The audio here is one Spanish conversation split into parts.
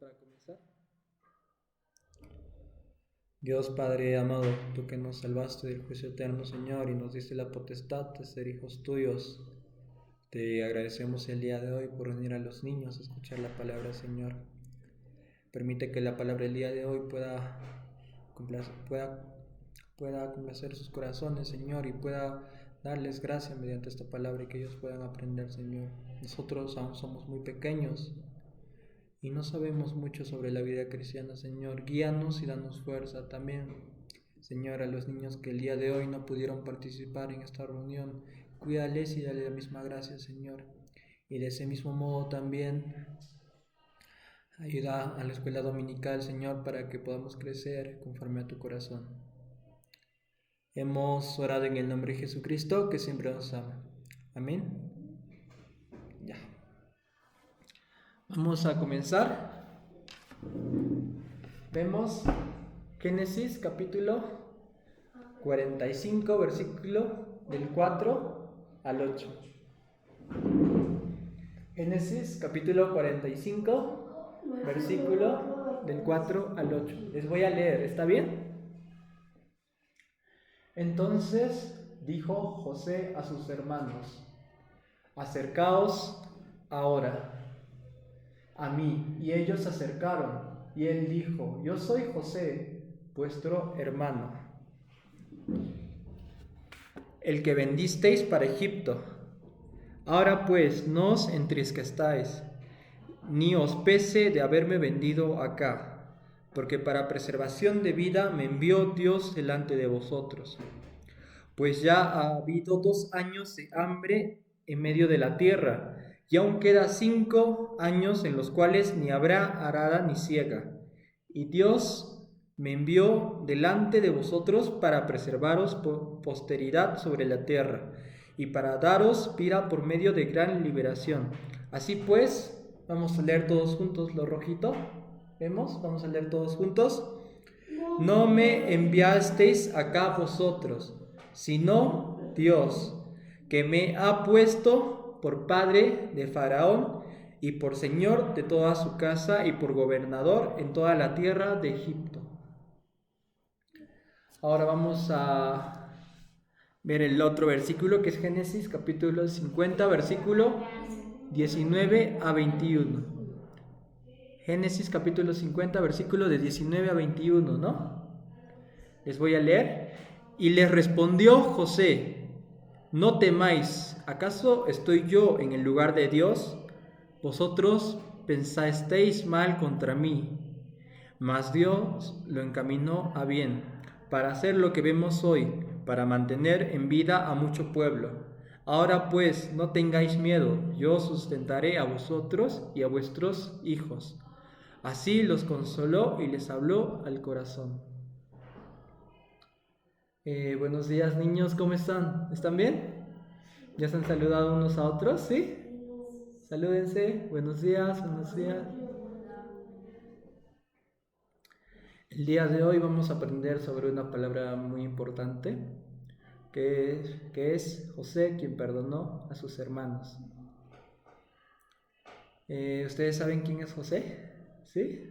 para comenzar. Dios Padre amado, tú que nos salvaste del juicio eterno, Señor, y nos diste la potestad de ser hijos tuyos, te agradecemos el día de hoy por unir a los niños a escuchar la palabra, Señor. Permite que la palabra del día de hoy pueda complacer sus corazones, Señor, y pueda darles gracia mediante esta palabra y que ellos puedan aprender, Señor. Nosotros aún somos muy pequeños y no sabemos mucho sobre la vida cristiana, Señor. Guíanos y danos fuerza también, Señor, a los niños que el día de hoy no pudieron participar en esta reunión. Cuídales y dale la misma gracia, Señor. Y de ese mismo modo también ayuda a la escuela dominical, Señor, para que podamos crecer conforme a tu corazón. Hemos orado en el nombre de Jesucristo, que siempre nos ama. Amén. Ya. Vamos a comenzar. Vemos Génesis capítulo 45, versículo del 4 al 8. Génesis capítulo 45, versículo del 4 al 8. Les voy a leer, ¿está bien? Entonces dijo José a sus hermanos: acercaos ahora a mí. Y ellos se acercaron, y él dijo: yo soy José, vuestro hermano, el que vendisteis para Egipto. Ahora pues, no os entristezcáis, ni os pese de haberme vendido acá, porque para preservación de vida me envió Dios delante de vosotros. Pues ya ha habido 2 años de hambre en medio de la tierra, y aún queda 5 años en los cuales ni habrá arada ni siega. Y Dios me envió delante de vosotros para preservaros posteridad sobre la tierra, y para daros vida por medio de gran liberación. Así pues, vamos a leer todos juntos lo rojito. ¿Vemos? Vamos a leer todos juntos. No me enviasteis acá vosotros, sino Dios, que me ha puesto por padre de Faraón y por señor de toda su casa y por gobernador en toda la tierra de Egipto. Ahora vamos a ver el otro versículo, que es Génesis capítulo 50, versículo 19 a 21. Génesis capítulo 50, versículo de 19 a 21, ¿no? Les voy a leer. Y les respondió José: no temáis, ¿acaso estoy yo en el lugar de Dios? Vosotros pensasteis mal contra mí, mas Dios lo encaminó a bien, para hacer lo que vemos hoy, para mantener en vida a mucho pueblo. Ahora pues, no tengáis miedo, yo sustentaré a vosotros y a vuestros hijos. Así los consoló y les habló al corazón. Buenos días, niños, ¿cómo están? ¿Están bien? ¿Ya se han saludado unos a otros? ¿Sí? Salúdense. Buenos días, buenos días. El día de hoy vamos a aprender sobre una palabra muy importante, que es José, quien perdonó a sus hermanos. ¿Ustedes saben quién es José? ¿Sí?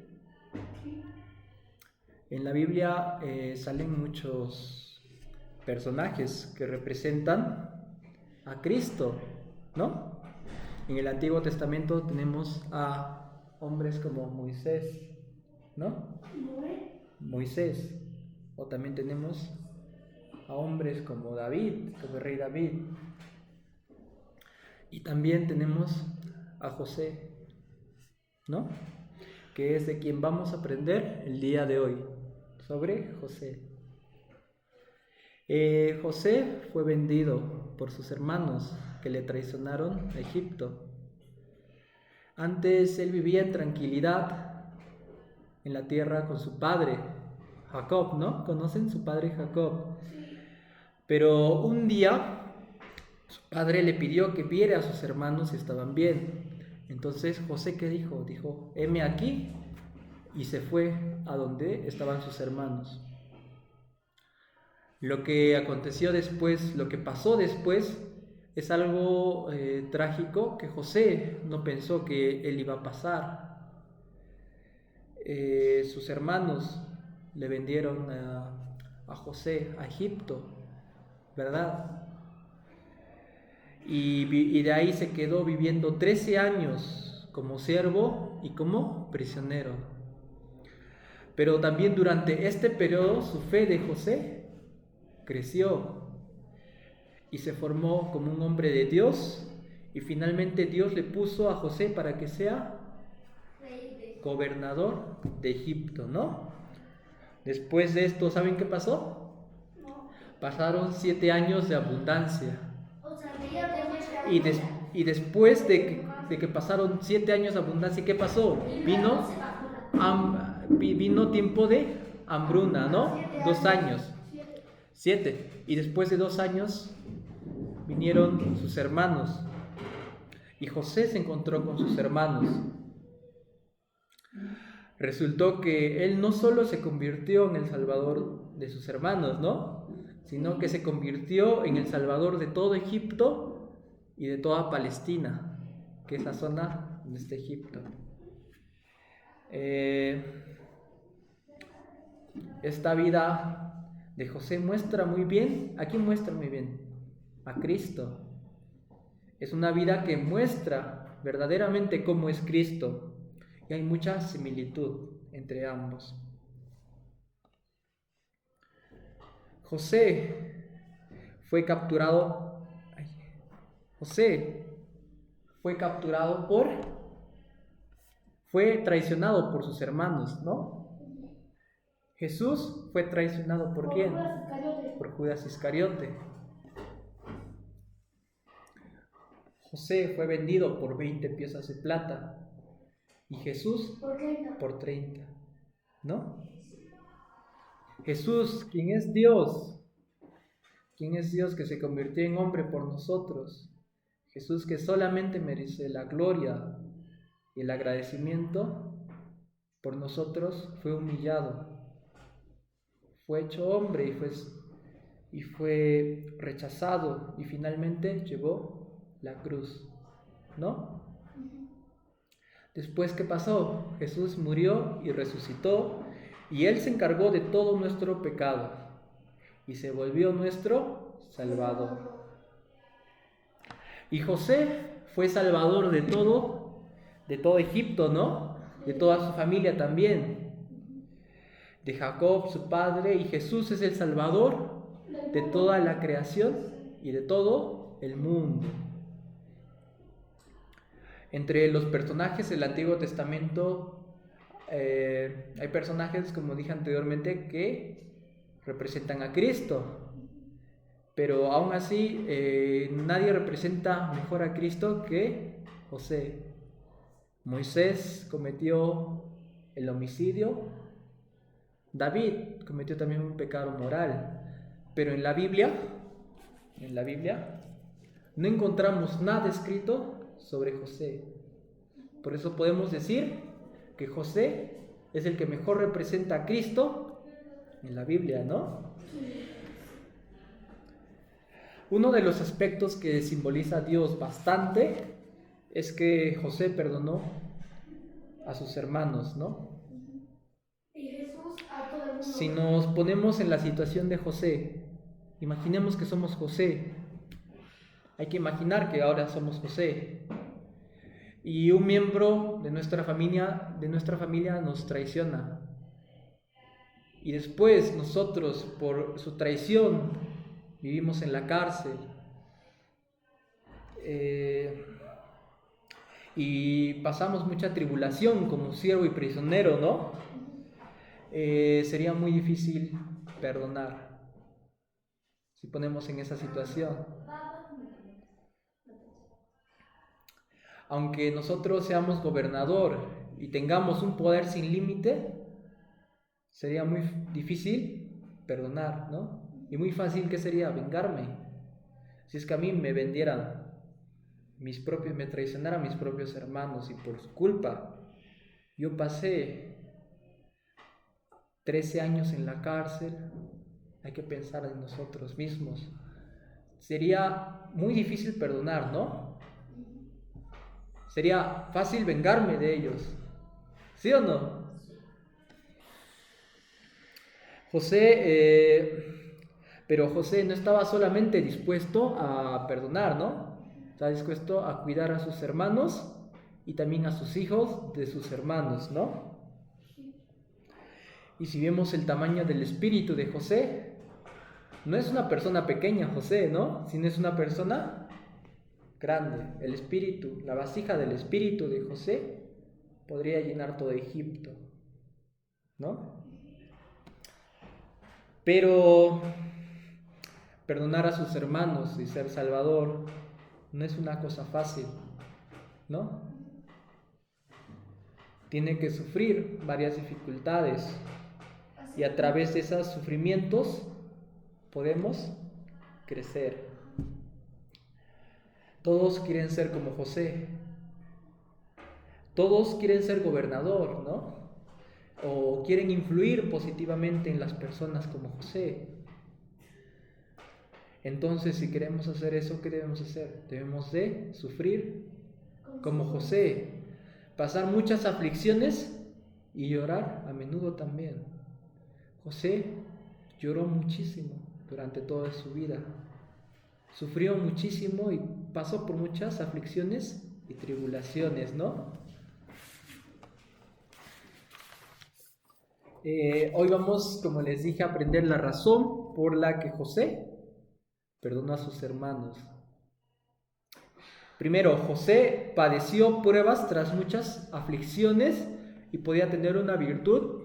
En la Biblia salen muchos personajes que representan a Cristo, ¿no? En el Antiguo Testamento tenemos a hombres como Moisés, ¿no? Moisés. O también tenemos a hombres como David, como el rey David. Y también tenemos a José, ¿no? Que es de quien vamos a aprender el día de hoy, sobre José. José fue vendido por sus hermanos que le traicionaron a Egipto. Antes él vivía en tranquilidad en la tierra con su padre, Jacob, ¿no? ¿Conocen su padre Jacob? Pero un día su padre le pidió que viera a sus hermanos si estaban bien. Entonces José, ¿qué dijo? Dijo: heme aquí, y se fue a donde estaban sus hermanos. Lo que aconteció después, lo que pasó después, es algo trágico que José no pensó que él iba a pasar. sus hermanos le vendieron a José a Egipto, ¿verdad? Y de ahí se quedó viviendo 13 años como siervo y como prisionero. Pero también durante este periodo su fe de José creció y se formó como un hombre de Dios, y finalmente Dios le puso a José para que sea gobernador de Egipto, ¿no? Después de esto, ¿saben qué pasó? Pasaron 7 años de abundancia. Y después de que pasaron 7 años de abundancia, ¿qué pasó? Vino tiempo de hambruna, ¿no? 2 años. 7. Y después de 2 años vinieron sus hermanos. Y José se encontró con sus hermanos. Resultó que él no solo se convirtió en el salvador de sus hermanos, ¿no? Sino que se convirtió en el salvador de todo Egipto y de toda Palestina, que es la zona donde está Egipto. Esta vida de José muestra muy bien, ¿a quién muestra muy bien? A Cristo. Es una vida que muestra verdaderamente cómo es Cristo, y hay mucha similitud entre ambos. José fue capturado fue traicionado por sus hermanos, ¿no? Jesús fue traicionado ¿por quién? Por Judas Iscariote. José fue vendido por 20 piezas de plata y Jesús por 30, ¿no? Jesús, quien es Dios que se convirtió en hombre por nosotros, Jesús que solamente merece la gloria y el agradecimiento por nosotros, fue humillado, fue hecho hombre y fue rechazado y finalmente llevó la cruz, ¿no? Después, ¿qué pasó? Jesús murió y resucitó, y Él se encargó de todo nuestro pecado y se volvió nuestro Salvador. Y José fue salvador de todo Egipto, ¿no? De toda su familia también. De Jacob, su padre, y Jesús es el Salvador de toda la creación y de todo el mundo. Entre los personajes del Antiguo Testamento hay personajes, como dije anteriormente, que representan a Cristo, pero aún así nadie representa mejor a Cristo que José. Moisés cometió el homicidio, David cometió también un pecado moral, pero en la Biblia no encontramos nada escrito sobre José. Por eso podemos decir que José es el que mejor representa a Cristo en la Biblia, ¿no? Uno de los aspectos que simboliza a Dios bastante es que José perdonó a sus hermanos, ¿no? Si nos ponemos en la situación de José, imaginemos que somos José. Hay que imaginar que ahora somos José. Y un miembro de nuestra familia nos traiciona. Y después nosotros, por su traición, vivimos en la cárcel. Y pasamos mucha tribulación como siervo y prisionero, ¿no? Sería muy difícil perdonar si ponemos en esa situación. Aunque nosotros seamos gobernador y tengamos un poder sin límite, sería muy difícil perdonar, ¿no? Y muy fácil, ¿qué sería? Vengarme. Si es que a mí me vendieran me traicionaran mis propios hermanos y por su culpa yo pasé 13 años en la cárcel, hay que pensar en nosotros mismos. Sería muy difícil perdonar, ¿no? Sería fácil vengarme de ellos, ¿sí o no? Pero José no estaba solamente dispuesto a perdonar, ¿no? Estaba dispuesto a cuidar a sus hermanos y también a sus hijos de sus hermanos, ¿no? Y si vemos el tamaño del espíritu de José, no es una persona pequeña José, ¿no? Sino es una persona grande. El espíritu, la vasija del espíritu de José podría llenar todo Egipto, ¿no? Pero perdonar a sus hermanos y ser salvador no es una cosa fácil, ¿no? Tiene que sufrir varias dificultades y a través de esos sufrimientos podemos crecer. Todos quieren ser como José. Todos quieren ser gobernador, ¿no? O quieren influir positivamente en las personas como José. Entonces, si queremos hacer eso, ¿qué debemos hacer? Debemos de sufrir como José, pasar muchas aflicciones y llorar a menudo también. José lloró muchísimo durante toda su vida. Sufrió muchísimo y pasó por muchas aflicciones y tribulaciones, ¿no? Hoy vamos, como les dije, a aprender la razón por la que José perdonó a sus hermanos. Primero, José padeció pruebas tras muchas aflicciones y podía tener una virtud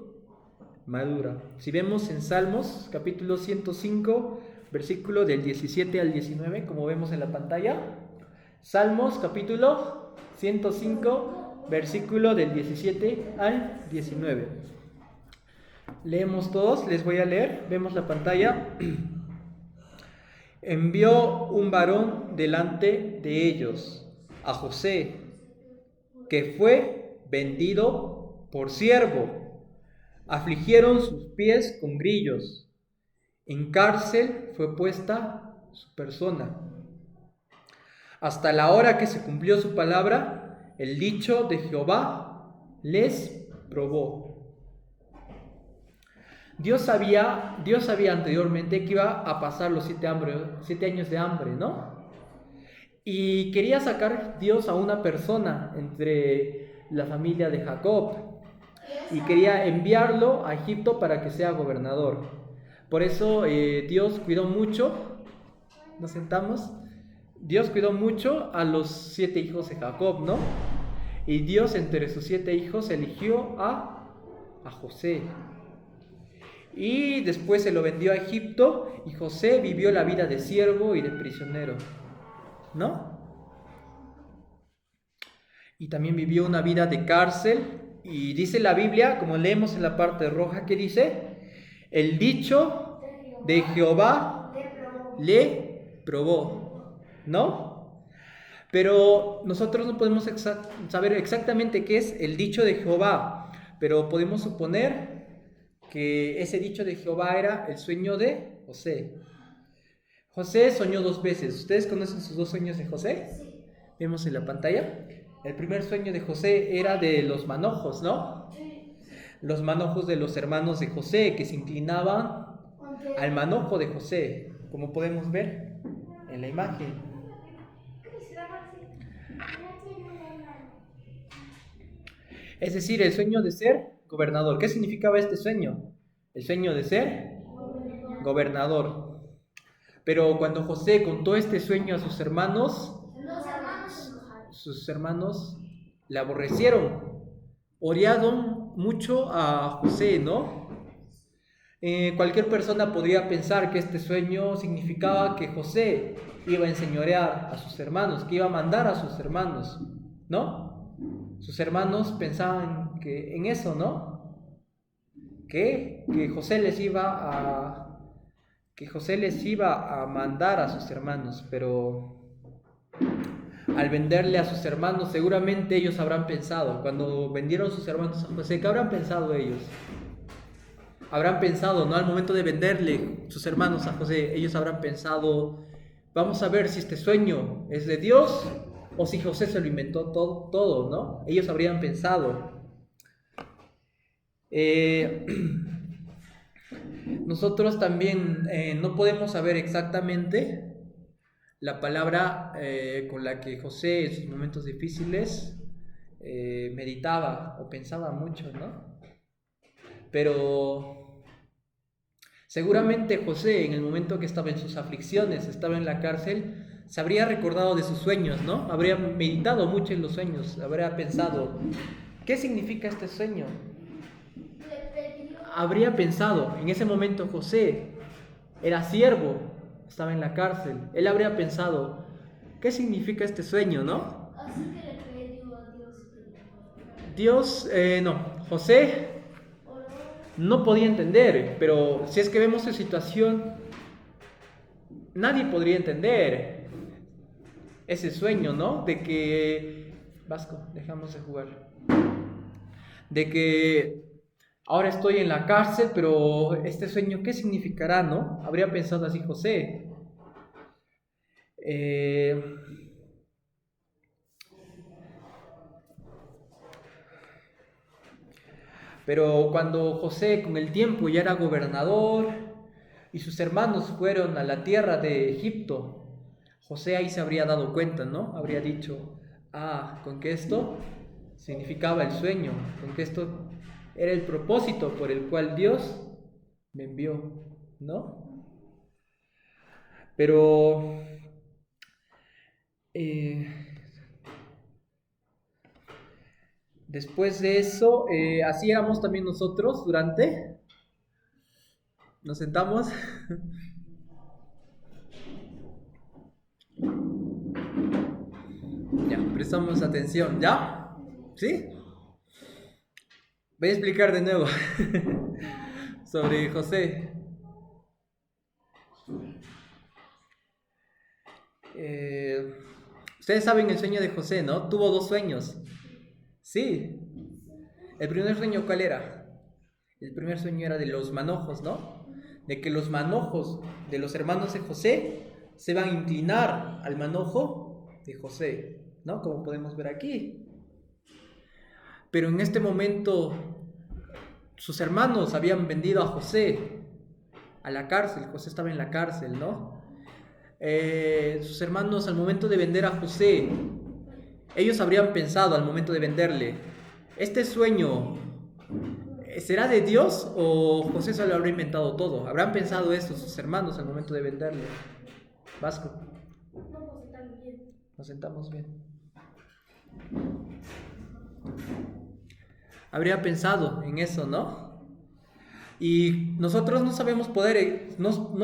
madura. Si vemos en Salmos, capítulo 105, versículo del 17 al 19, como vemos en la pantalla. Salmos, capítulo 105, versículo del 17 al 19. Leemos todos, les voy a leer, vemos la pantalla. Envió un varón delante de ellos, a José, que fue vendido por siervo. Afligieron sus pies con grillos. En cárcel fue puesta su persona. Hasta la hora que se cumplió su palabra, el dicho de Jehová les probó. Dios sabía anteriormente que iba a pasar los 7 años de hambre, ¿no? Y quería sacar Dios a una persona entre la familia de Jacob y quería enviarlo a Egipto para que sea gobernador. Por eso Dios cuidó mucho, nos sentamos, Dios cuidó mucho a los 7 hijos de Jacob, ¿no? Y Dios entre sus 7 hijos eligió a José. Y después se lo vendió a Egipto y José vivió la vida de siervo y de prisionero, ¿no? Y también vivió una vida de cárcel y dice la Biblia, como leemos en la parte roja, que dice, el dicho de Jehová le probó, ¿no? Pero nosotros no podemos saber exactamente qué es el dicho de Jehová, pero podemos suponer que ese dicho de Jehová era el sueño de José. José soñó 2 veces. ¿Ustedes conocen sus 2 sueños de José? Sí. Vemos en la pantalla. El primer sueño de José era de los manojos, ¿no? Sí. Los manojos de los hermanos de José que se inclinaban al manojo de José, como podemos ver en la imagen. Es decir, el sueño de ser gobernador. ¿Qué significaba este sueño? El sueño de ser gobernador. Pero cuando José contó este sueño a sus hermanos le aborrecieron, odiaron mucho a José, ¿no? Cualquier persona podría pensar que este sueño significaba que José iba a enseñorear a sus hermanos, que iba a mandar a sus hermanos, ¿no? Sus hermanos pensaban que en eso, ¿no? Que José les iba a mandar a sus hermanos, pero al venderle a sus hermanos, seguramente ellos habrán pensado, cuando vendieron sus hermanos a José, ¿qué habrán pensado ellos? Habrán pensado, ¿no? Al momento de venderle sus hermanos a José, ellos habrán pensado, vamos a ver si este sueño es de Dios o si José se lo inventó todo, ¿no? Ellos habrían pensado. nosotros también no podemos saber exactamente la palabra con la que José en sus momentos difíciles meditaba o pensaba mucho, ¿no? Pero seguramente José, en el momento que estaba en sus aflicciones, estaba en la cárcel, se habría recordado de sus sueños, ¿no? Habría meditado mucho en los sueños, habría pensado, ¿qué significa este sueño? Habría pensado, en ese momento José era siervo, estaba en la cárcel, él habría pensado, ¿qué significa este sueño, no? Así que le pidió a Dios No, José no podía entender, pero si es que vemos su situación, nadie podría entender ese sueño, ¿no? De que, Vasco, dejamos de jugar, de que ahora estoy en la cárcel, pero este sueño, ¿qué significará, no? Habría pensado así José. Eh, pero cuando José con el tiempo ya era gobernador y sus hermanos fueron a la tierra de Egipto, José ahí se habría dado cuenta, ¿no? Habría dicho, con que esto significaba el sueño, con que esto era el propósito por el cual Dios me envió, ¿no? Pero eh, después de eso, así éramos también nosotros durante, nos sentamos. Ya, prestamos atención, ¿ya? ¿Sí? Voy a explicar de nuevo sobre José. Eh, Ustedes saben el sueño de José, ¿no? Tuvo dos sueños. Sí. El primer sueño, ¿cuál era? El primer sueño era de los manojos, ¿no? De que los manojos de los hermanos de José se van a inclinar al manojo de José, ¿no? Como podemos ver aquí. Pero en este momento sus hermanos habían vendido a José a la cárcel. José estaba en la cárcel, ¿no? Sus hermanos al momento de vender a José, ellos habrían pensado al momento de venderle, ¿este sueño será de Dios o José se lo habrá inventado todo? Habrán pensado eso sus hermanos al momento de venderle. Vasco. Nos sentamos bien. Habría pensado en eso, ¿no? Y nosotros no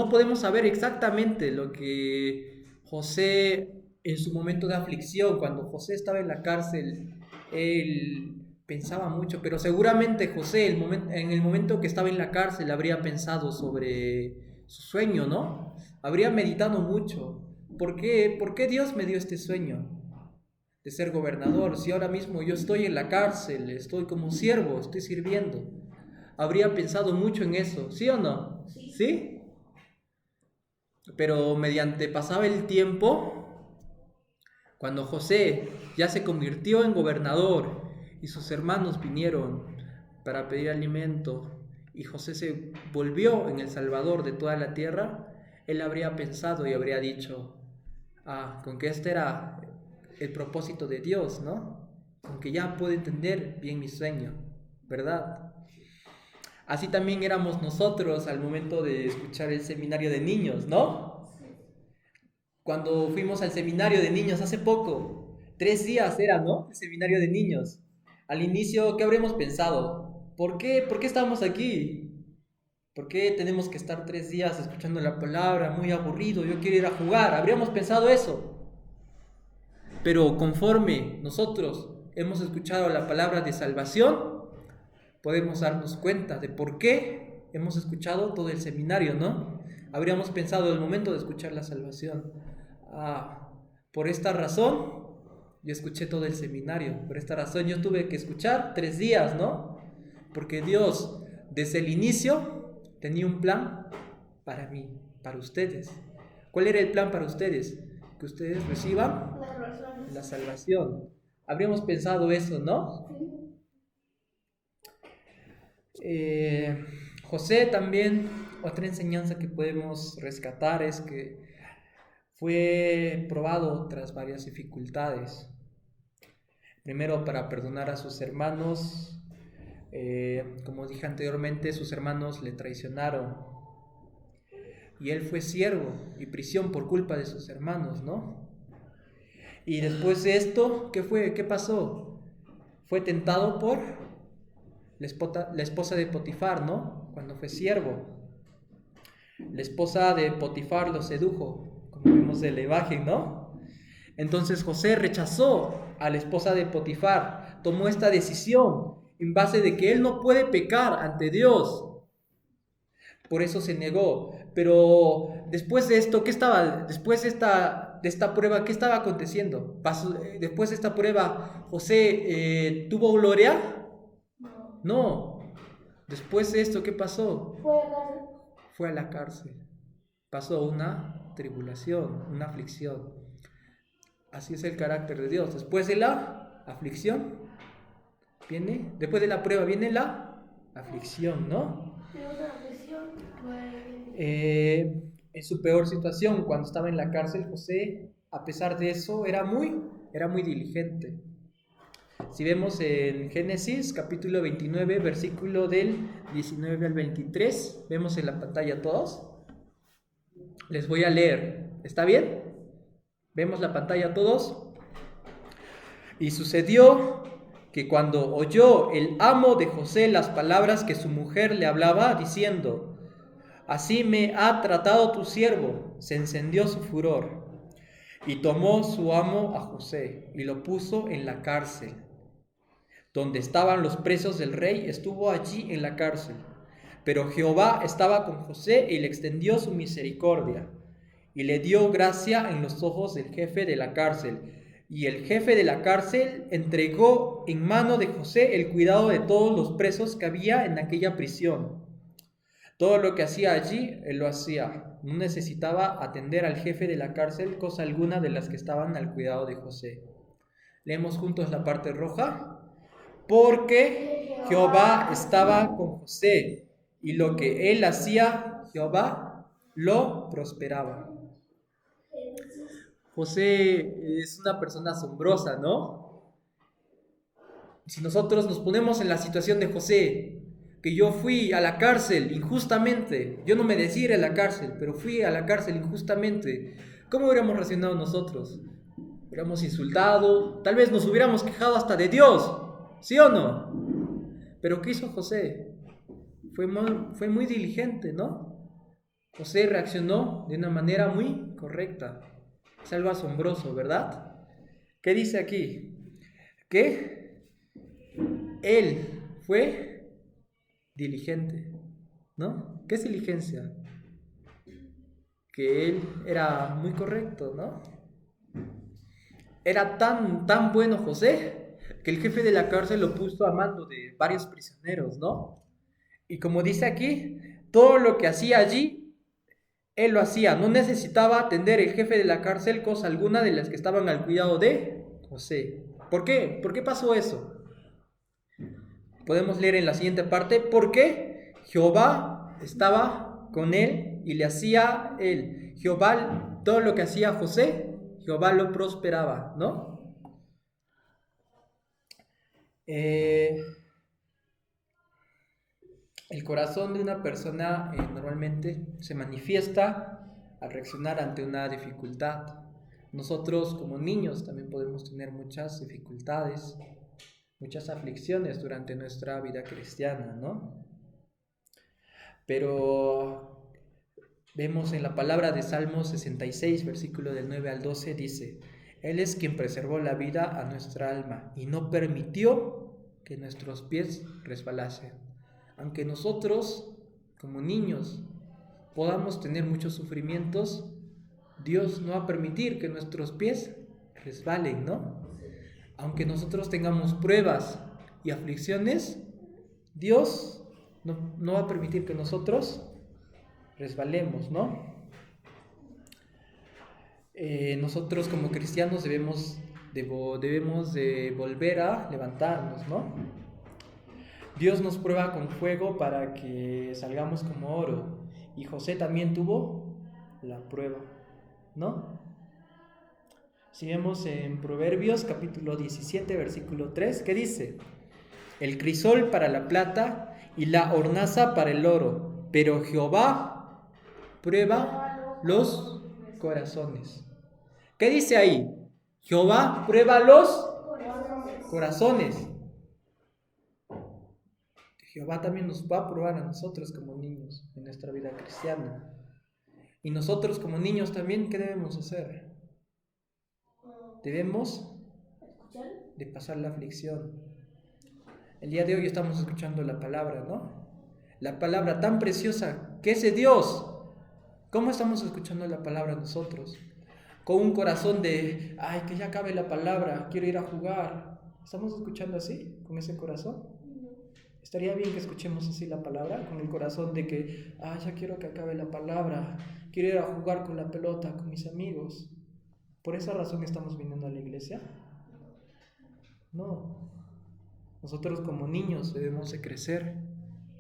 podemos saber exactamente lo que José en su momento de aflicción, cuando José estaba en la cárcel, él pensaba mucho, pero seguramente José en el momento que estaba en la cárcel habría pensado sobre su sueño, ¿no? Habría meditado mucho. ¿Por qué Dios me dio este sueño de ser gobernador? Si ahora mismo yo estoy en la cárcel, estoy como siervo, estoy sirviendo. Habría pensado mucho en eso, ¿sí o no? ¿Sí? Pero mediante pasaba el tiempo, cuando José ya se convirtió en gobernador y sus hermanos vinieron para pedir alimento y José se volvió en el Salvador de toda la tierra, él habría pensado y habría dicho, con que este era el propósito de Dios, ¿no? Con que ya puedo entender bien mi sueño, ¿verdad? Así también éramos nosotros al momento de escuchar el seminario de niños, ¿no? Cuando fuimos al seminario de niños hace poco, 3 días era, ¿no? El seminario de niños. Al inicio, ¿qué habremos pensado? ¿Por qué estamos aquí? ¿Por qué tenemos que estar 3 días escuchando la palabra? Muy aburrido, yo quiero ir a jugar. Habríamos pensado eso. Pero conforme nosotros hemos escuchado la palabra de salvación, podemos darnos cuenta de por qué hemos escuchado todo el seminario, ¿no? Habríamos pensado en el momento de escuchar la salvación, por esta razón yo escuché todo el seminario, por esta razón yo tuve que escuchar 3 días, ¿no? Porque Dios desde el inicio tenía un plan para mí, para ustedes. ¿Cuál era el plan para ustedes? Que ustedes reciban la salvación. Habríamos pensado eso, ¿no? José también otra enseñanza que podemos rescatar es que fue probado tras varias dificultades. Primero, para perdonar a sus hermanos. Como dije anteriormente, sus hermanos le traicionaron y él fue siervo y prisión por culpa de sus hermanos, ¿no? Y después de esto, ¿qué fue? ¿Qué pasó? Fue tentado por la esposa de Potifar, ¿no? Cuando fue siervo. La esposa de Potifar lo sedujo, como vemos de la imagen, ¿no? Entonces José rechazó a la esposa de Potifar, tomó esta decisión en base de que él no puede pecar ante Dios. Por eso se negó. Pero después de esto, después de esta prueba, ¿qué estaba aconteciendo? Después de esta prueba, ¿José tuvo gloria? No. No. Después de esto, ¿qué pasó? Fue a la cárcel. Fue a la cárcel. Pasó una tribulación, una aflicción. Así es el carácter de Dios. Después de la aflicción, después de la prueba viene la aflicción, ¿no? Pero otra presión En su peor situación, cuando estaba en la cárcel, José, a pesar de eso, era muy diligente. Si vemos en Génesis, capítulo 29, versículo del 19 al 23, vemos en la pantalla todos. Les voy a leer. ¿Está bien? ¿Vemos la pantalla todos? Y sucedió que cuando oyó el amo de José las palabras que su mujer le hablaba, diciendo: así me ha tratado tu siervo, se encendió su furor. Y tomó su amo a José y lo puso en la cárcel. Donde estaban los presos del rey, estuvo allí en la cárcel. Pero Jehová estaba con José y le extendió su misericordia. Y le dio gracia en los ojos del jefe de la cárcel. Y el jefe de la cárcel entregó en mano de José el cuidado de todos los presos que había en aquella prisión. Todo lo que hacía allí, él lo hacía. No necesitaba atender al jefe de la cárcel cosa alguna de las que estaban al cuidado de José. Leemos juntos la parte roja. Porque Jehová estaba con José, y lo que él hacía, Jehová lo prosperaba. José es una persona asombrosa, ¿no? Si nosotros nos ponemos en la situación de José, que yo fui a la cárcel injustamente, yo no merecía ir a la cárcel, pero fui a la cárcel injustamente, ¿cómo hubiéramos reaccionado nosotros? Hubiéramos insultado, tal vez nos hubiéramos quejado hasta de Dios, ¿sí o no? Pero ¿qué hizo José? Fue muy diligente, ¿no? José reaccionó de una manera muy correcta. Es algo asombroso, ¿verdad? ¿Qué dice aquí? Que él fue diligente, ¿no? ¿Qué es diligencia? Que él era muy correcto, ¿no? Era tan bueno José que el jefe de la cárcel lo puso a mando de varios prisioneros, ¿no? Y como dice aquí, todo lo que hacía allí, él lo hacía. No necesitaba atender el jefe de la cárcel cosa alguna de las que estaban al cuidado de José. ¿Por qué? ¿Por qué pasó eso? Podemos leer en la siguiente parte. Porque Jehová estaba con él y le hacía él. Jehová, todo lo que hacía José, Jehová lo prosperaba, ¿no? El corazón de una persona normalmente se manifiesta al reaccionar ante una dificultad. Nosotros como niños también podemos tener muchas dificultades, muchas aflicciones durante nuestra vida cristiana, ¿no? Pero vemos en la palabra de Salmo 66, versículo del 9 al 12, dice: Él es quien preservó la vida a nuestra alma y no permitió que nuestros pies resbalasen. Aunque nosotros, como niños, podamos tener muchos sufrimientos, Dios no va a permitir que nuestros pies resbalen, ¿no? Aunque nosotros tengamos pruebas y aflicciones, Dios no va a permitir que nosotros resbalemos, ¿no? Nosotros como cristianos debemos de volver a levantarnos, ¿no? Dios nos prueba con fuego para que salgamos como oro. Y José también tuvo la prueba, ¿no? Si vemos en Proverbios capítulo 17, versículo 3, ¿qué dice? El crisol para la plata y la hornaza para el oro, pero Jehová prueba los corazones. ¿Qué dice ahí? Jehová prueba los corazones. Jehová también nos va a probar a nosotros como niños en nuestra vida cristiana. Y nosotros como niños también, ¿qué debemos hacer? Debemos de pasar la aflicción. El día de hoy estamos escuchando la palabra, ¿no? La palabra tan preciosa que es de Dios. ¿Cómo estamos escuchando la palabra nosotros? Con un corazón de, ay, que ya acabe la palabra, quiero ir a jugar. ¿Estamos escuchando así, con ese corazón? Estaría bien que escuchemos así la palabra, con el corazón de que, ay, ya quiero que acabe la palabra, quiero ir a jugar con la pelota, con mis amigos. ¿Por esa razón estamos viniendo a la iglesia? No. Nosotros como niños debemos de crecer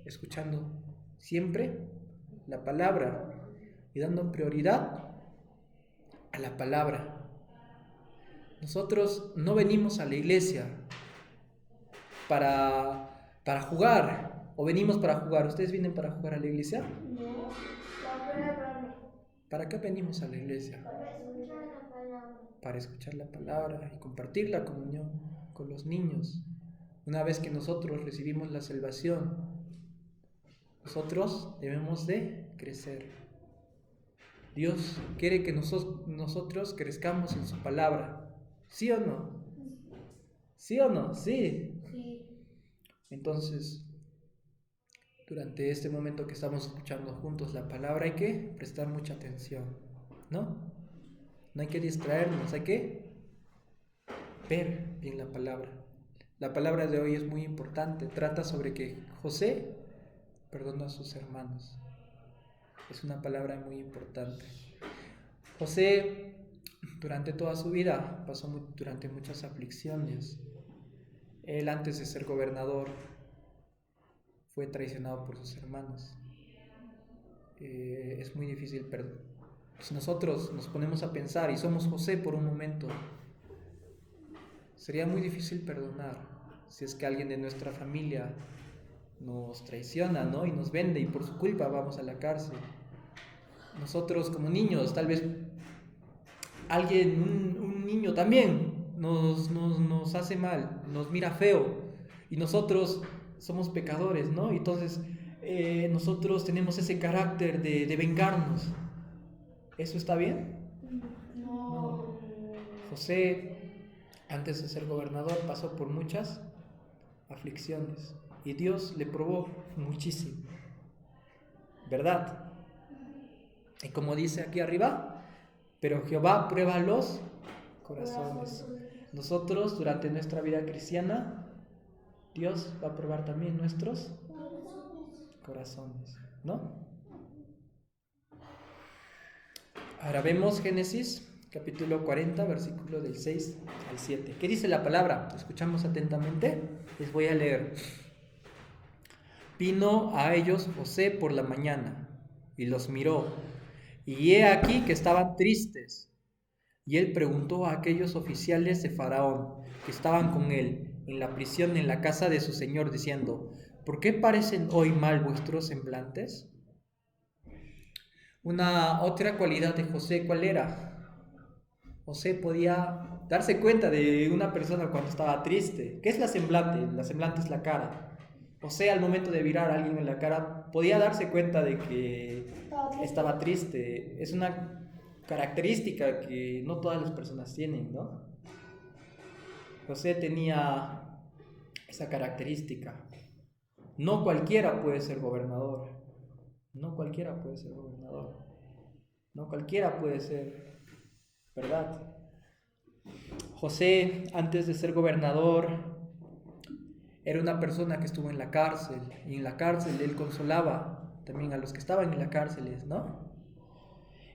escuchando siempre la palabra y dando prioridad a la palabra. Nosotros no venimos a la iglesia para jugar, o venimos para jugar. ¿Ustedes vienen para jugar a la iglesia? No, ¿Para qué venimos a la iglesia? para escuchar la palabra. Para escuchar la palabra y compartir la comunión con los niños. Una vez que nosotros recibimos la salvación, nosotros debemos de crecer. Dios quiere que nosotros crezcamos en su palabra. ¿Sí o no? ¿Sí o no? Sí. Sí. Entonces, durante este momento que estamos escuchando juntos la palabra, hay que prestar mucha atención, ¿no? No hay que distraernos, hay que ver bien la palabra. La palabra de hoy es muy importante. Trata sobre que José perdonó a sus hermanos. Es una palabra muy importante. José, durante toda su vida, pasó durante muchas aflicciones. Él, antes de ser gobernador, fue traicionado por sus hermanos. Es muy difícil perdonar. Si nosotros nos ponemos a pensar y somos José por un momento, sería muy difícil perdonar si es que alguien de nuestra familia nos traiciona, ¿no? Y nos vende y por su culpa vamos a la cárcel. Nosotros como niños, tal vez alguien, un niño también nos hace mal, nos mira feo y nosotros somos pecadores, ¿no? Entonces nosotros tenemos ese carácter de vengarnos. ¿Eso está bien? No. José, antes de ser gobernador, pasó por muchas aflicciones y Dios le probó muchísimo, ¿verdad? Y como dice aquí arriba, pero Jehová prueba los corazones. Nosotros, durante nuestra vida cristiana, Dios va a probar también nuestros corazones, ¿no? Ahora vemos Génesis capítulo 40, versículo del 6 al 7. ¿Qué dice la palabra? Escuchamos atentamente. Les voy a leer. Vino a ellos José por la mañana y los miró, y he aquí que estaban tristes. Y él preguntó a aquellos oficiales de Faraón que estaban con él en la prisión en la casa de su señor, diciendo: ¿por qué parecen hoy mal vuestros semblantes? Una otra cualidad de José, ¿cuál era? José podía darse cuenta de una persona cuando estaba triste. ¿Qué es la semblante? La semblante es la cara. José, al momento de mirar a alguien en la cara, podía darse cuenta de que estaba triste. Es una característica que no todas las personas tienen, ¿no? José tenía esa característica. No cualquiera puede ser gobernador. No cualquiera puede ser gobernador. No cualquiera puede ser, ¿verdad? José, antes de ser gobernador, era una persona que estuvo en la cárcel. Y en la cárcel él consolaba también a los que estaban en la cárcel, ¿no?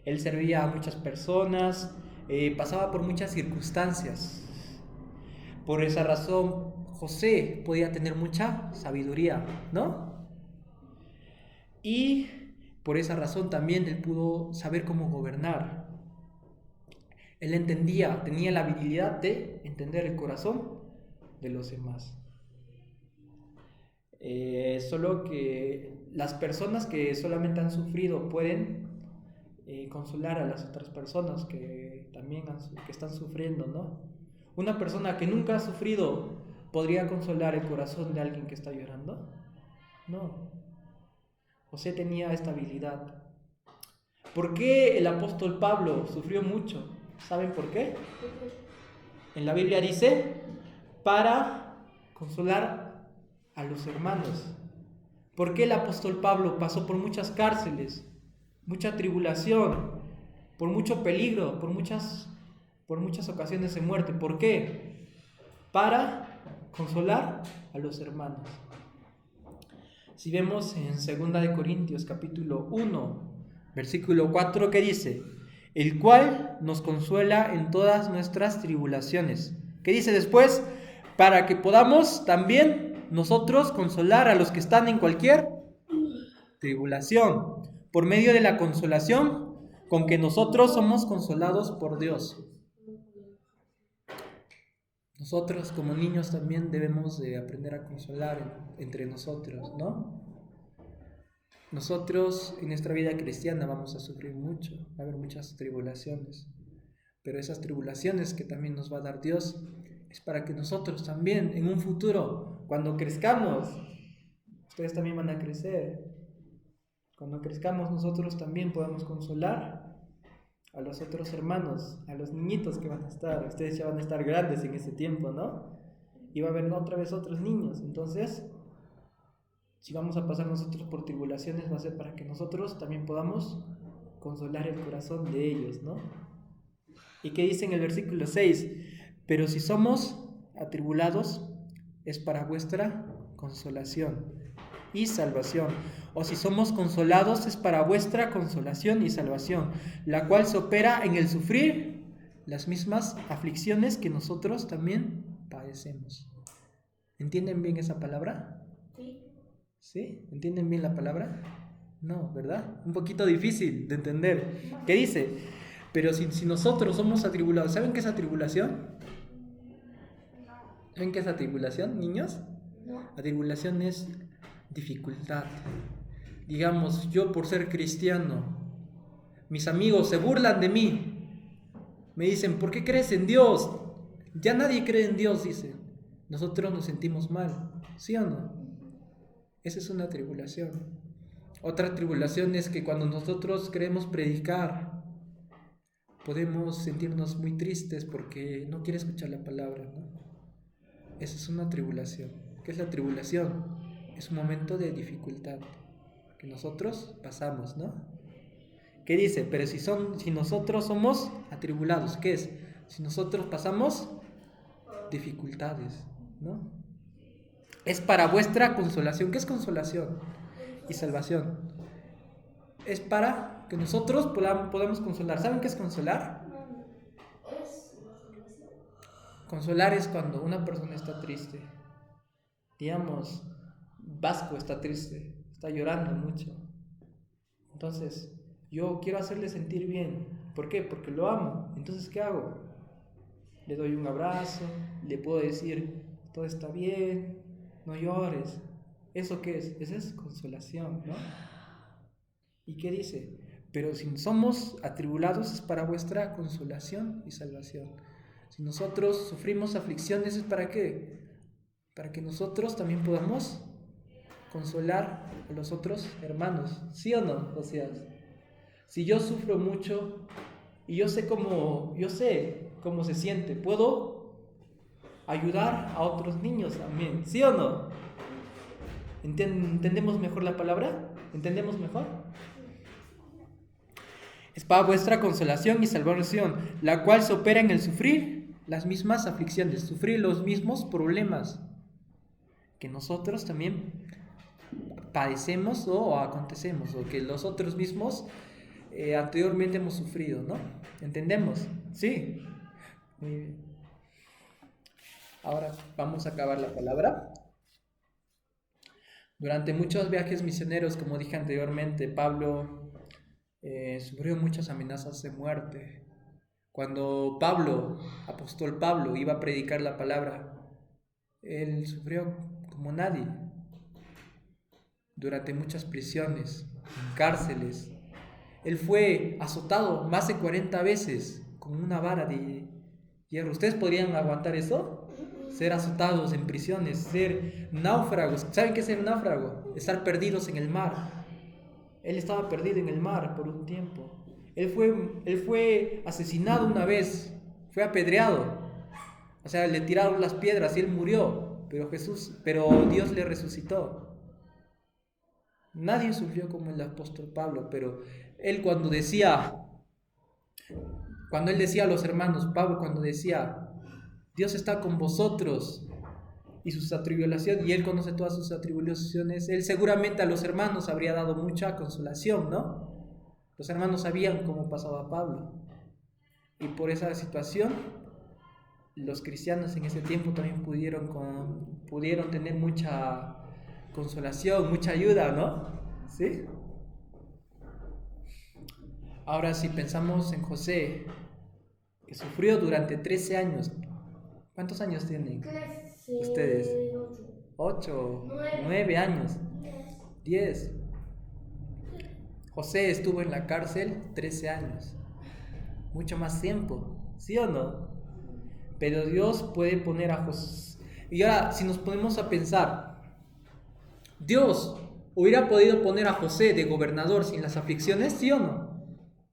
Él servía a muchas personas, pasaba por muchas circunstancias. Por esa razón, José podía tener mucha sabiduría, ¿no? Y Por esa razón también él pudo saber cómo gobernar. Él entendía, tenía la habilidad de entender el corazón de los demás. Solo que las personas que solamente han sufrido pueden consolar a las otras personas que también que están sufriendo, ¿no? Una persona que nunca ha sufrido podría consolar el corazón de alguien que está llorando. No. José tenía esta habilidad. ¿Por qué el apóstol Pablo sufrió mucho? ¿Saben por qué? En la Biblia dice, para consolar a los hermanos. ¿Por qué el apóstol Pablo pasó por muchas cárceles, mucha tribulación, por mucho peligro, por muchas ocasiones de muerte? ¿Por qué? Para consolar a los hermanos. Si vemos en 2 de Corintios capítulo 1, versículo 4, que dice, el cual nos consuela en todas nuestras tribulaciones. ¿Qué dice después? Para que podamos también nosotros consolar a los que están en cualquier tribulación, por medio de la consolación con que nosotros somos consolados por Dios. Nosotros como niños también debemos de aprender a consolar entre nosotros, ¿no? Nosotros en nuestra vida cristiana vamos a sufrir mucho, va a haber muchas tribulaciones, pero esas tribulaciones que también nos va a dar Dios es para que nosotros también en un futuro, cuando crezcamos, ustedes también van a crecer, cuando crezcamos nosotros también podamos consolar a los otros hermanos, a los niñitos que van a estar, ustedes ya van a estar grandes en ese tiempo, ¿no? Y va a haber otra vez otros niños, entonces si vamos a pasar nosotros por tribulaciones va a ser para que nosotros también podamos consolar el corazón de ellos, ¿no? ¿Y qué dice en el versículo 6? Pero si somos atribulados es para vuestra consolación y salvación. O si somos consolados es para vuestra consolación y salvación, la cual se opera en el sufrir las mismas aflicciones que nosotros también padecemos. ¿Entienden bien esa palabra? ¿Sí? ¿Entienden bien la palabra? No, ¿verdad? Un poquito difícil de entender. ¿Qué dice? Pero si nosotros somos atribulados, ¿saben qué es atribulación? ¿Saben qué es atribulación, niños? Atribulación es dificultad. Digamos, yo por ser cristiano, mis amigos se burlan de mí. Me dicen, ¿por qué crees en Dios? Ya nadie cree en Dios, dicen. Nosotros nos sentimos mal, ¿sí o no? Esa es una tribulación. Otra tribulación es que cuando nosotros queremos predicar, podemos sentirnos muy tristes porque no quiere escuchar la palabra, ¿no? Esa es una tribulación. ¿Qué es la tribulación? Es un momento de dificultad que nosotros pasamos, ¿no? ¿Qué dice? Pero si nosotros somos atribulados, ¿qué es? Si nosotros pasamos dificultades, ¿no? Es para vuestra consolación. ¿Qué es consolación y salvación? Es para que nosotros podamos consolar. ¿Saben qué es consolar? Consolar es cuando una persona está triste. Digamos, Vasco está triste, está llorando mucho. Entonces, yo quiero hacerle sentir bien. ¿Por qué? Porque lo amo. Entonces, ¿qué hago? Le doy un abrazo, le puedo decir, todo está bien, no llores. ¿Eso qué es? Esa es consolación, ¿no? ¿Y qué dice? Pero si somos atribulados es para vuestra consolación y salvación. Si nosotros sufrimos aflicciones es para qué? Para que nosotros también podamos consolar a los otros hermanos. ¿Sí o no, Josías? Si yo sufro mucho y yo sé cómo se siente, puedo ayudar a otros niños también. ¿Sí o no? ¿Entendemos mejor la palabra? ¿Entendemos mejor? Es para vuestra consolación y salvación, la cual se opera en el sufrir las mismas aflicciones, sufrir los mismos problemas que nosotros también padecemos o acontecemos, o que nosotros mismos anteriormente hemos sufrido, ¿no? ¿Entendemos? Sí. Muy bien. Ahora vamos a acabar la palabra. Durante muchos viajes misioneros, como dije anteriormente, Pablo sufrió muchas amenazas de muerte. Cuando Pablo, apóstol Pablo, iba a predicar la palabra, él sufrió como nadie durante muchas prisiones, en cárceles. Él fue azotado más de 40 veces con una vara de hierro. ¿Ustedes podrían aguantar eso? Ser azotados en prisiones, ser náufragos. ¿Saben qué es ser náufrago? Estar perdidos en el mar. Él estaba perdido en el mar por un tiempo. Él fue asesinado una vez, fue apedreado. O sea, le tiraron las piedras y él murió, pero Dios le resucitó. Nadie sufrió como el apóstol Pablo, pero él cuando él decía a los hermanos, Pablo cuando decía, Dios está con vosotros y sus atribulaciones, y él conoce todas sus atribulaciones, él seguramente a los hermanos habría dado mucha consolación, ¿no? Los hermanos sabían cómo pasaba Pablo, y por esa situación, los cristianos en ese tiempo también pudieron tener mucha consolación, mucha ayuda, ¿no? ¿Sí? Ahora, si pensamos en José, que sufrió durante 13 años, ¿cuántos años tienen ustedes? 8, 9 años, 10. José estuvo en la cárcel 13 años, mucho más tiempo, ¿sí o no? Pero Dios puede poner a José. Y ahora, si nos ponemos a pensar, Dios hubiera podido poner a José de gobernador sin las aflicciones, ¿sí o no?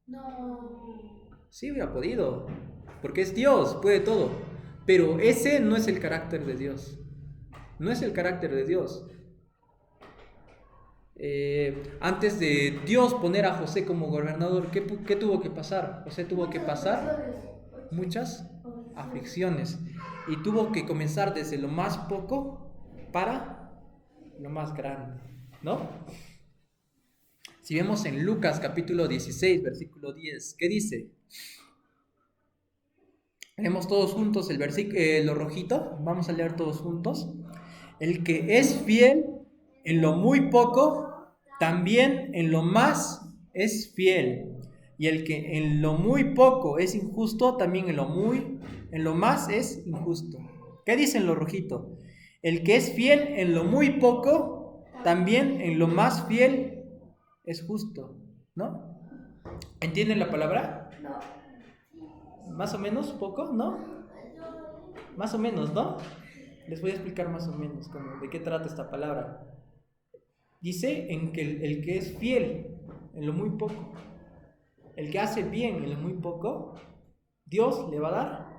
No. Sí hubiera podido, porque es Dios, puede todo. Pero ese no es el carácter de Dios. No es el carácter de Dios. Antes de Dios poner a José como gobernador, ¿qué tuvo que pasar? José tuvo que pasar muchas aflicciones y tuvo que comenzar desde lo más poco para lo más grande, ¿no? Si vemos en Lucas capítulo 16, versículo 10, ¿qué dice? Leemos todos juntos el versículo, lo rojito, vamos a leer todos juntos. El que es fiel en lo muy poco, también en lo más es fiel. Y el que en lo muy poco es injusto, también en lo más es injusto. ¿Qué dice en lo rojito? El que es fiel en lo muy poco, también en lo más fiel es justo, ¿no? ¿Entienden la palabra? No. Más o menos, poco, ¿no? Más o menos, ¿no? Les voy a explicar más o menos de qué trata esta palabra. Dice en que el que es fiel en lo muy poco, el que hace bien en lo muy poco, Dios le va a dar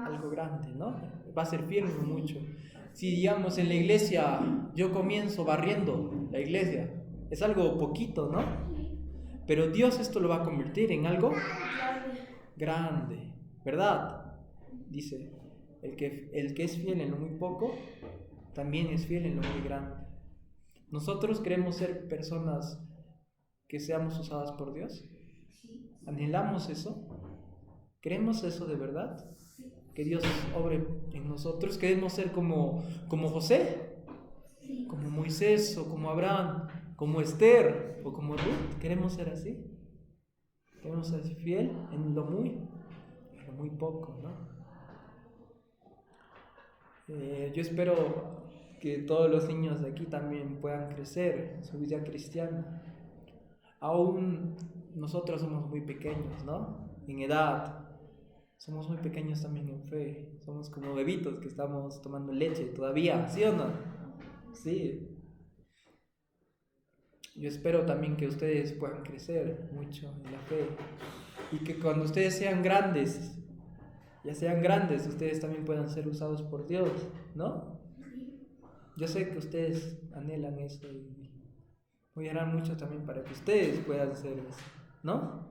algo grande, ¿no? Va a ser fiel en lo mucho. Si digamos en la iglesia yo comienzo barriendo la iglesia, es algo poquito, ¿no? Pero Dios esto lo va a convertir en algo grande, ¿verdad? Dice, el que es fiel en lo muy poco, también es fiel en lo muy grande. ¿Nosotros queremos ser personas que seamos usadas por Dios? ¿Anhelamos eso? ¿Queremos eso de verdad? ¿Que Dios obre en nosotros? ¿Queremos ser como José? ¿Como Moisés o como Abraham? ¿Como Esther o como Ruth? ¿Queremos ser así? ¿Queremos ser fiel en lo muy poco, ¿no? Yo espero que todos los niños de aquí también puedan crecer en su vida cristiana. Aún nosotros somos muy pequeños, ¿no? En edad, somos muy pequeños también en fe. Somos como bebitos que estamos tomando leche todavía, ¿sí o no? Sí. Yo espero también que ustedes puedan crecer mucho en la fe y que cuando ustedes sean grandes, ustedes también puedan ser usados por Dios, ¿no? Yo sé que ustedes anhelan eso y voy a orar mucho también para que ustedes puedan ser eso, ¿no?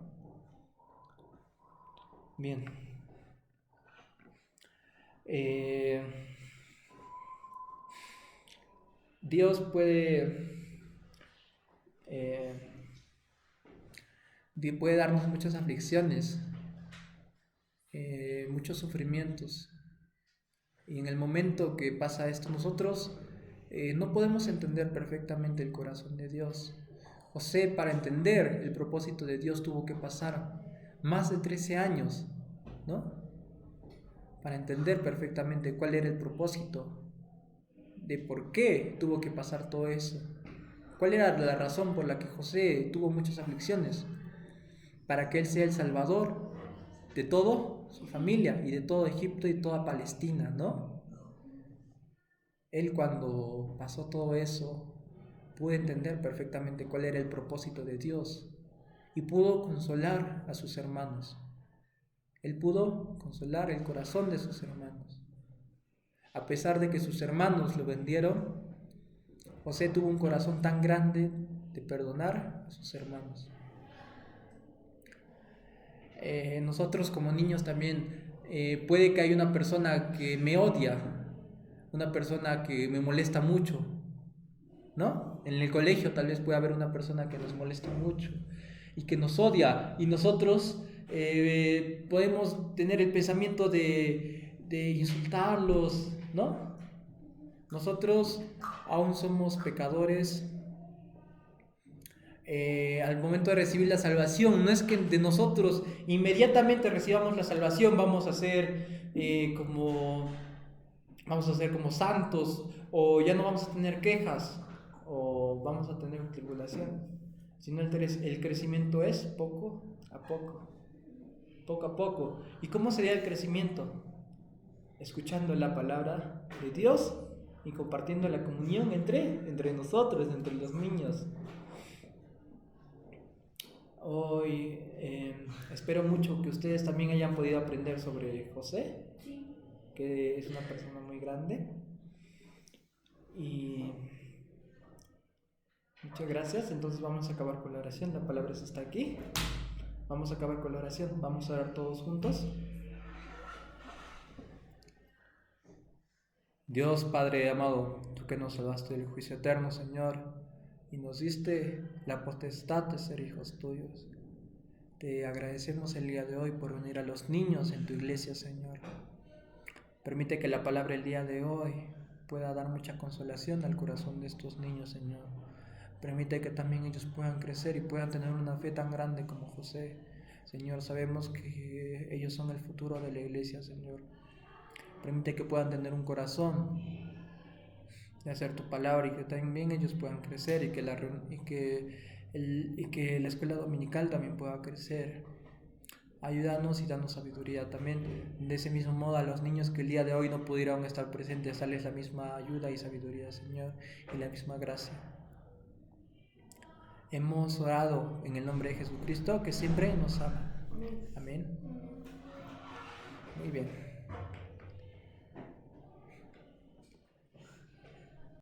Bien. Dios puede darnos muchas aflicciones, muchos sufrimientos. Y en el momento que pasa esto, nosotros no podemos entender perfectamente el corazón de Dios. José, para entender el propósito de Dios, tuvo que pasar más de 13 años, ¿no? Para entender perfectamente cuál era el propósito, de por qué tuvo que pasar todo eso. ¿Cuál era la razón por la que José tuvo muchas aflicciones? Para que él sea el salvador de todo su familia y de todo Egipto y toda Palestina, ¿no? Él, cuando pasó todo eso, pudo entender perfectamente cuál era el propósito de Dios y pudo consolar a sus hermanos. Él pudo consolar el corazón de sus hermanos. A pesar de que sus hermanos lo vendieron, José tuvo un corazón tan grande de perdonar a sus hermanos. Nosotros como niños también, puede que haya una persona que me odia, una persona que me molesta mucho, ¿no? En el colegio tal vez puede haber una persona que nos molesta mucho y que nos odia, y nosotros podemos tener el pensamiento de insultarlos, ¿no? Nosotros aún somos pecadores. Al momento de recibir la salvación, no es que de nosotros inmediatamente recibamos la salvación vamos a ser como santos, o ya no vamos a tener quejas, o vamos a tener tribulación, sino el crecimiento es poco a poco, poco a poco. ¿Y cómo sería el crecimiento? Escuchando la palabra de Dios y compartiendo la comunión entre nosotros, entre los niños. Hoy espero mucho que ustedes también hayan podido aprender sobre José, Sí. que es una persona muy grande. Y muchas gracias. Entonces vamos a acabar con la oración. La palabra está aquí. Vamos a acabar con la oración. Vamos a orar todos juntos. Dios Padre amado, tú que nos salvaste del juicio eterno, Señor, y nos diste la potestad de ser hijos tuyos. Te agradecemos el día de hoy por unir a los niños en tu iglesia, Señor. Permite que la palabra el día de hoy pueda dar mucha consolación al corazón de estos niños, Señor. Permite que también ellos puedan crecer y puedan tener una fe tan grande como José. Señor, sabemos que ellos son el futuro de la iglesia, Señor. Permite que puedan tener un corazón de hacer tu palabra y que también ellos puedan crecer y que la escuela dominical también pueda crecer. Ayúdanos y danos sabiduría también. De ese mismo modo, a los niños que el día de hoy no pudieron estar presentes, darles la misma ayuda y sabiduría, Señor, y la misma gracia. Hemos orado en el nombre de Jesucristo, que siempre nos ama. Amén. Muy bien.